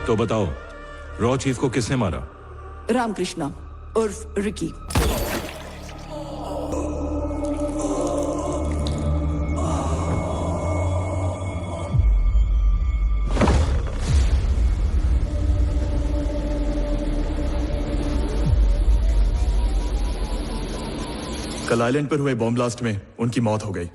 तो बताओ, raw chief को किसने मारा? रामकृष्णा उर्फ रिकी। कल आइलैंड पर हुए बॉम्ब ब्लास्ट में उनकी मौत हो गई।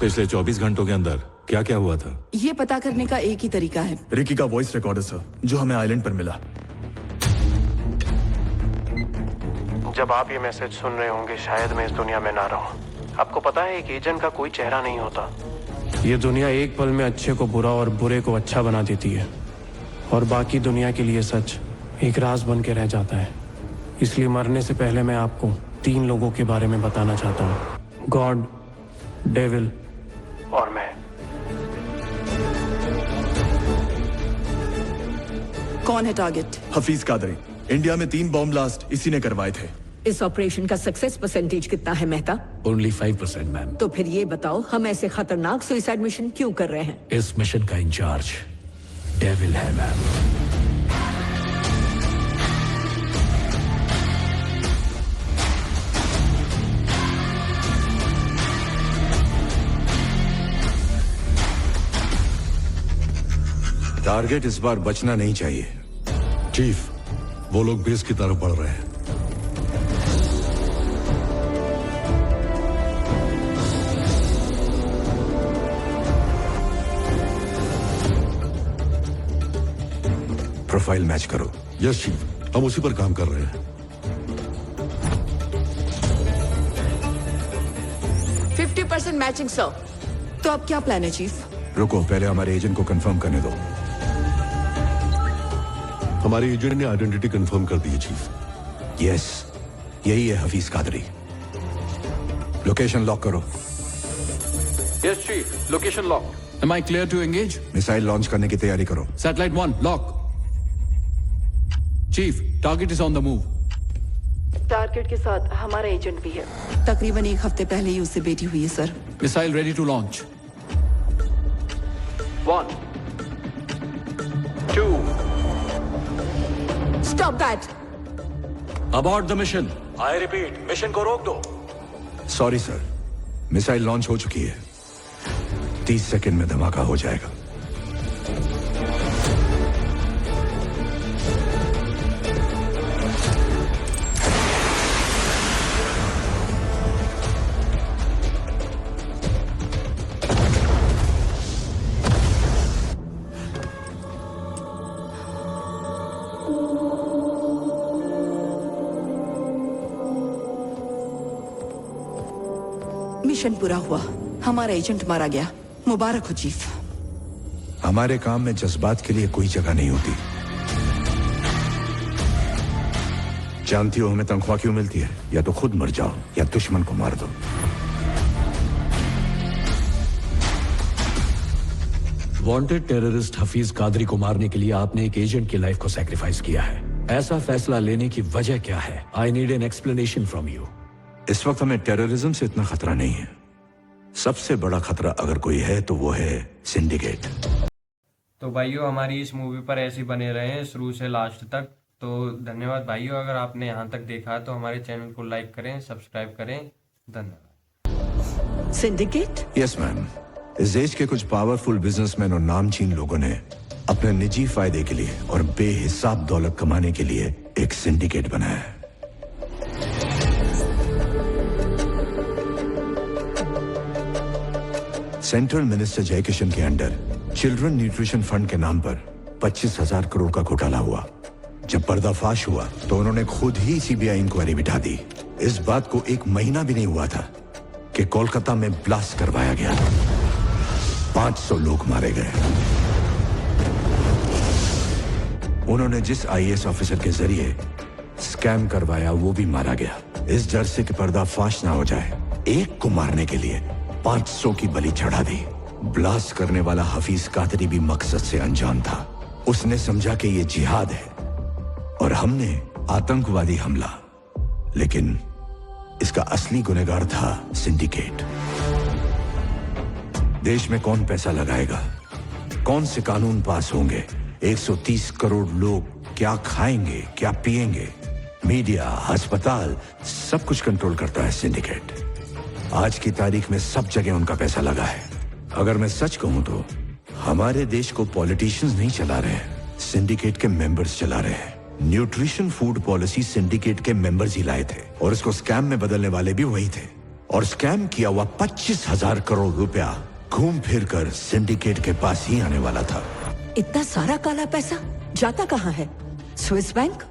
पिछले 24 घंटों के अंदर क्या क्या हुआ था? ये पता करने का एक ही तरीका है। रिकी का वॉइस रिकॉर्डर सर, जो हमें आइलैंड पर मिला। जब आप ये मैसेज सुन रहे होंगे शायद मैं इस दुनिया में ना रहूं। आपको पता है एक एजेंट का कोई चेहरा नहीं होता। ये दुनिया एक पल में अच्छे को बुरा और बुरे को अच्छा बना देती है, और बाकी दुनिया के लिए सच एक राज बन के रह जाता है। इसलिए मरने से पहले मैं आपको 3 लोगों के बारे में बताना चाहता हूँ, गॉड, डेविल और मैं। कौन है टारगेट? हफीज कादरी। इंडिया में 3 बॉम्ब ब्लास्ट इसी ने करवाए थे। इस ऑपरेशन का सक्सेस परसेंटेज कितना है मेहता? Only 5% ma'am. तो फिर ये बताओ हम ऐसे खतरनाक सुसाइड मिशन क्यों कर रहे हैं? इस मिशन का इंचार्ज डेविल है मैम। टारगेट इस बार बचना नहीं चाहिए। चीफ, वो लोग बेस की तरफ बढ़ रहे हैं। प्रोफाइल मैच करो। यस चीफ, हम उसी पर काम कर रहे हैं। 50% मैचिंग सर। तो अब क्या प्लान है चीफ? रुको, पहले हमारे एजेंट को कंफर्म करने दो। हमारे एजेंट ने आइडेंटिटी कंफर्म कर दी है चीफ। यस, यही है हफीज कादरी। लोकेशन लॉक करो। Yes chief, location lock. Am I clear to engage? Missile launch करने की तैयारी करो। Satellite 1, lock. Chief, target is on the move. Target के साथ हमारा एजेंट भी है। तकरीबन 1 हफ्ते पहले ही उससे बेटी हुई है sir. Missile ready to launch. 1, 2. Stop that! Abort the mission. I repeat, mission को रोक दो। सॉरी सर, मिसाइल लॉन्च हो चुकी है। 30 सेकंड में धमाका हो जाएगा। मिशन पूरा हुआ, हमारा एजेंट मारा गया। मुबारक हो चीफ। हमारे काम में जज्बात के लिए कोई जगह नहीं होती। जानती हो हमें तनख्वाह क्यों मिलती है? या तो खुद मर जाओ या दुश्मन को मार दो। वांटेड टेररिस्ट हफीज कादरी को मारने के लिए आपने एक एजेंट की लाइफ को सैक्रिफाइस किया है। ऐसा फैसला लेने की वजह क्या है? I need an explanation from you. इस वक्त हमें टेररिज्म से इतना खतरा नहीं है। सबसे बड़ा खतरा अगर कोई है तो वो है सिंडिकेट। तो भाइयों, हमारी इस मूवी पर ऐसे बने रहे हैं शुरू से लास्ट तक। तो धन्यवाद भाइयों, अगर आपने यहाँ तक देखा तो हमारे चैनल को लाइक करें, सब्सक्राइब करें। धन्यवाद। सिंडिकेट? Yes ma'am. इस देश के कुछ पावरफुल बिजनेसमैन और नामचीन लोगों ने अपने निजी फायदे के लिए और बेहिसाब दौलत कमाने के लिए एक सिंडिकेट बनाया है। सेंट्रल मिनिस्टर जयकिशन के अंडर चिल्ड्रन न्यूट्रिशन फंड के नाम पर 25,000 करोड़ का घोटाला हुआ। जब पर्दाफाश हुआ तो उन्होंने खुद ही सीबीआई इंक्वायरी बिठा दी। इस बात को 1 महीना भी नहीं हुआ था कि कोलकाता में ब्लास्ट करवाया गया। 500 लोग मारे गए। उन्होंने जिस आईएएस ऑफिसर के जरिए स्कैम करवाया वो भी मारा गया। इस डर से कि पर्दाफाश ना हो जाए, एक को मारने के लिए 500 की बलि चढ़ा दी। ब्लास्ट करने वाला हफीज कादरी भी मकसद से अनजान था। उसने समझा कि ये जिहाद है और हमने आतंकवादी हमला, लेकिन इसका असली गुनहगार था सिंडिकेट। देश में कौन पैसा लगाएगा, कौन से कानून पास होंगे, 130 करोड़ लोग क्या खाएंगे, क्या पिएंगे, मीडिया, अस्पताल, सब कुछ कंट्रोल करता है सिंडिकेट। आज की तारीख में सब जगह उनका पैसा लगा है। अगर मैं सच कहूं तो हमारे देश को पॉलिटिशियंस नहीं चला रहे हैं, सिंडिकेट के मेंबर्स चला रहे हैं। न्यूट्रिशन फूड पॉलिसी सिंडिकेट के मेंबर्स ही लाए थे और इसको स्कैम में बदलने वाले भी वही थे। और स्कैम किया हुआ 25,000 करोड़ रुपया घूम फिर कर सिंडिकेट के पास ही आने वाला था। इतना सारा काला पैसा जाता कहाँ है? Swiss bank?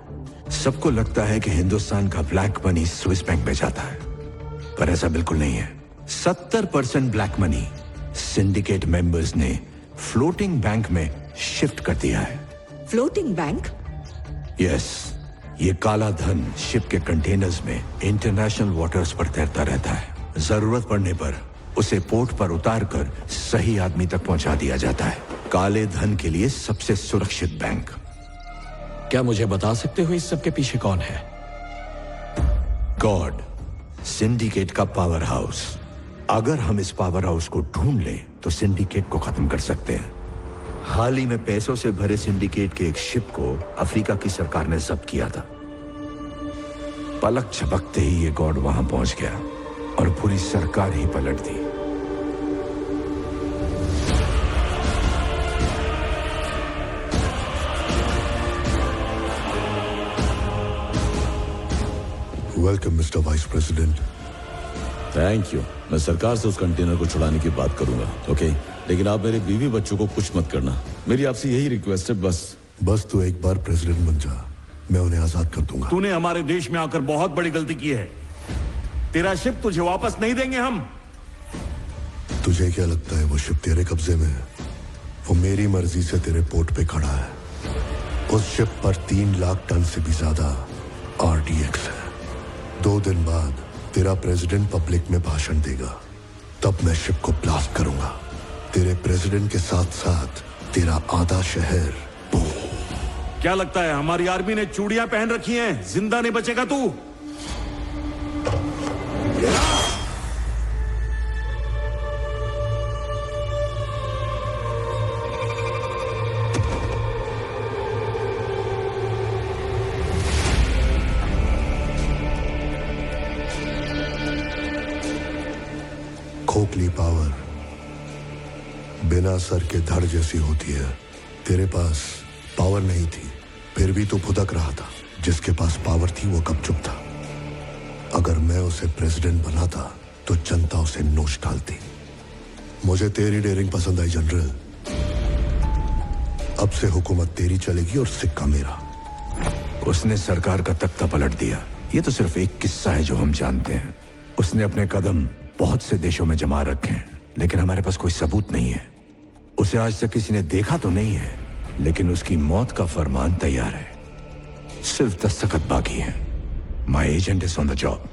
सबको लगता है कि हिंदुस्तान का ब्लैक मनी स्विस बैंक में जाता है, पर ऐसा बिल्कुल नहीं है। 70% ब्लैक मनी सिंडिकेट मेंबर्स ने फ्लोटिंग बैंक में शिफ्ट कर दिया है। Floating bank? यस, ये काला धन शिप के कंटेनर्स में इंटरनेशनल वाटर्स पर तैरता रहता है। जरूरत पड़ने पर उसे पोर्ट पर उतार कर सही आदमी तक पहुंचा दिया जाता है। काले धन के लिए सबसे सुरक्षित बैंक। क्या मुझे बता सकते हो इस सब के पीछे कौन है? गॉड, सिंडिकेट का पावर हाउस। अगर हम इस पावर हाउस को ढूंढ लें तो सिंडिकेट को खत्म कर सकते हैं। हाल ही में पैसों से भरे सिंडिकेट के एक शिप को अफ्रीका की सरकार ने जब्त किया था। पलक झपकते ही ये गॉड वहां पहुंच गया और पूरी सरकार ही पलट दी। Welcome mister vice president. Thank you. मैं सरकार से उस कंटेनर को छुड़ाने की बात करूंगा, ओके? लेकिन आप मेरे बीवी बच्चों को कुछ मत करना। मेरी आपसे यही रिक्वेस्ट है, बस तू एक बार प्रेसिडेंट बन जा, मैं उन्हें आजाद कर दूंगा। तूने हमारे देश में आकर बहुत बड़ी गलती की है। तेरा शिप तुझे वापस नहीं देंगे हम। तुझे क्या लगता है वो शिप तेरे कब्जे में है? वो मेरी मर्जी से तेरे पोर्ट पे खड़ा है। उस शिप पर 3 लाख टन से भी ज्यादा RDX है। 2 दिन बाद तेरा प्रेसिडेंट पब्लिक में भाषण देगा, तब मैं शिप को ब्लास्ट करूंगा। तेरे प्रेसिडेंट के साथ साथ तेरा आधा शहर। क्या लगता है हमारी आर्मी ने चूड़ियां पहन रखी हैं? जिंदा नहीं बचेगा तू। खोखली पावर बिना सर के धड़ जैसी होती है। तेरे पास पावर नहीं थी, फिर भी तू फुदक रहा था। जिसके पास पावर थी वो कब चुप था? अगर मैं उसे प्रेसिडेंट बनाता तो जनता उसे नोच डालती। मुझे तेरी डेयरिंग पसंद आई जनरल। अब से हुकूमत तेरी चलेगी और सिक्का मेरा। उसने सरकार का तख्ता पलट दिया। ये तो सिर्फ एक किस्सा है जो हम जानते हैं। उसने अपने कदम बहुत से देशों में जमा रखे हैं, लेकिन हमारे पास कोई सबूत नहीं है। उसे आज तक किसी ने देखा तो नहीं है, लेकिन उसकी मौत का फरमान तैयार है। सिर्फ दस्तखत बाकी है। My agent is on the job.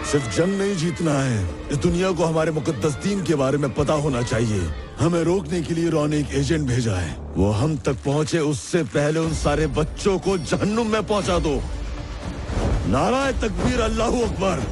सिर्फ जंग नहीं जीतना है, इस दुनिया को हमारे मुकद्दस दीन के बारे में पता होना चाहिए। हमें रोकने के लिए रॉन एक एजेंट भेजा है। वो हम तक पहुंचे उससे पहले उन सारे बच्चों को जहन्नुम में पहुंचा दो। नाराए तकबीर, अल्लाहू अकबर।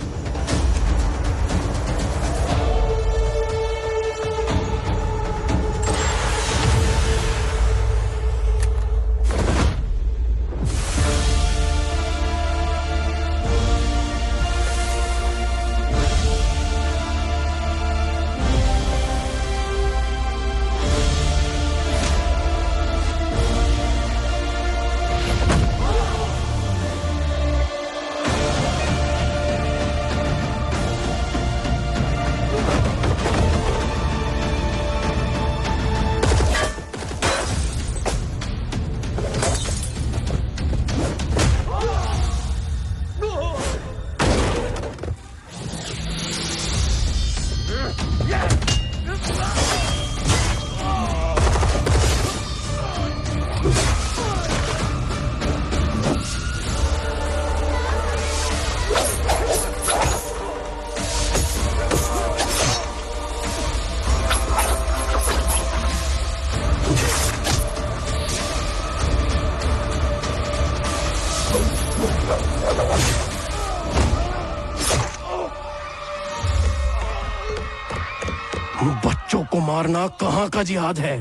मारना कहाँ का जिहाद है?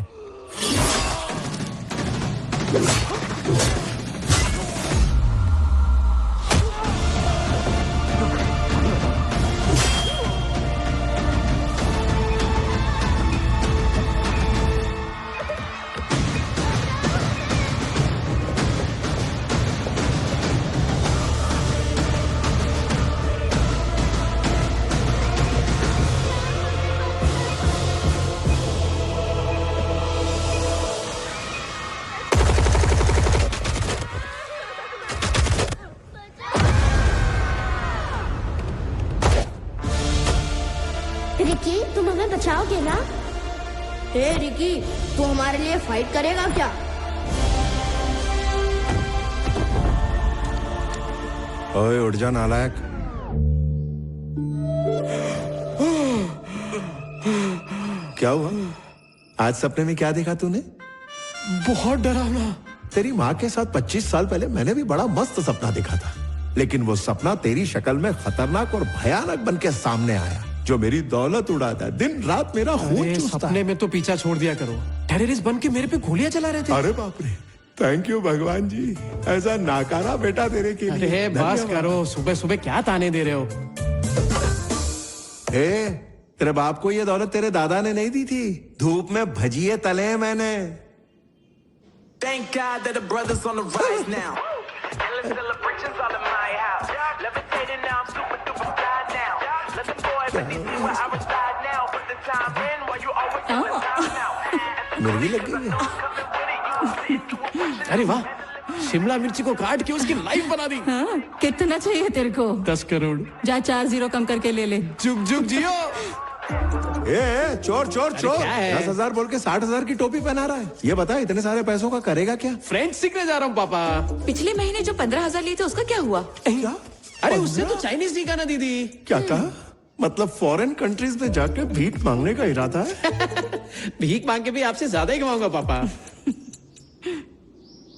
रिकी, तुम हमें बचाओगे ना? हे रिकी, तू हमारे लिए फाइट करेगा क्या? ओए उठ जा नालायक। क्या हुआ? आज सपने में क्या देखा तूने? बहुत डरावना। तेरी माँ के साथ 25 साल पहले मैंने भी बड़ा मस्त सपना देखा था, लेकिन वो सपना तेरी शक्ल में खतरनाक और भयानक बन के सामने आया, जो मेरी दौलत उड़ाता है, दिन रात मेरा खून चूसता सपने है। में तो पीछा छोड़ दिया करो। टेररिस्ट बन के मेरे पे गोलियां चला रहे थे। अरे बाप रे, थैंक यू भगवान जी, ऐसा नाकारा बेटा तेरे के लिए। अरे बस करो, सुबह सुबह क्या ताने दे रहे हो? तेरे बाप को ये दौलत तेरे दादा ने नहीं दी थी, धूप में भजिए तले हैं मैंने। Thank God that the brothers on the rise now. Endless celebrations all in my house. Levitating now, I'm super duper fly now. Let the boys let me see where I reside now. Put the time in while you always in the time now. मुर्गी लग गई है। अरे वाह, शिमला मिर्ची को काट के उसकी लाइफ बना दी। हाँ, कितना चाहिए तेरे को? 10 करोड़। जा 4 0 कम करके ले ले। जुग जुग जियो। चोर चोर चोर, 10,000 बोल के 60,000 की टोपी पहना रहा है। ये बता, इतने सारे पैसों का करेगा क्या? फ्रेंच सीखने जा रहा हूँ पापा। पिछले महीने जो 15,000 लिए थे उसका क्या हुआ? क्या? अरे उससे तो चाइनीज सीखा ना दीदी। क्या कहा? मतलब फॉरेन कंट्रीज में जाके भीख मांगने का इरादा है? भीख मांग के भी आपसे ज्यादा ही कमाऊंगा पापा।